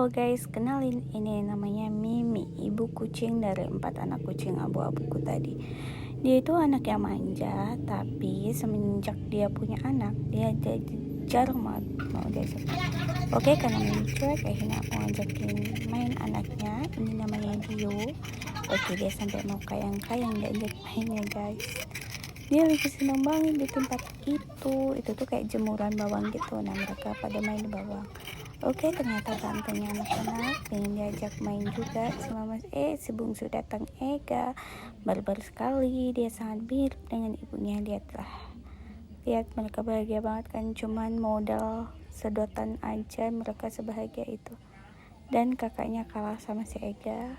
Halo guys, kenalin ini namanya Mimi, ibu kucing dari 4 anak kucing abu-abuku tadi. Dia itu anak yang manja, tapi semenjak dia punya anak, dia jadi jarang banget mau diajak. Oke, karena Mimi cuek, akhirnya aku ngajakin main anaknya. Ini namanya Dio. Oke, dia sampai mau kayang-kayang diajak mainnya guys. Dia lagi senang banget di tempat itu tuh kayak jemuran bawang gitu. Nah, mereka pada main di bawang. Oke, ternyata tantenya anak-anak pengen diajak main juga sama si bungsu datang Ega. Barbar sekali, dia sangat mirip dengan ibunya. Lihat mereka bahagia banget kan, cuman modal sedotan aja mereka sebahagia itu. Dan kakaknya kalah sama si Ega.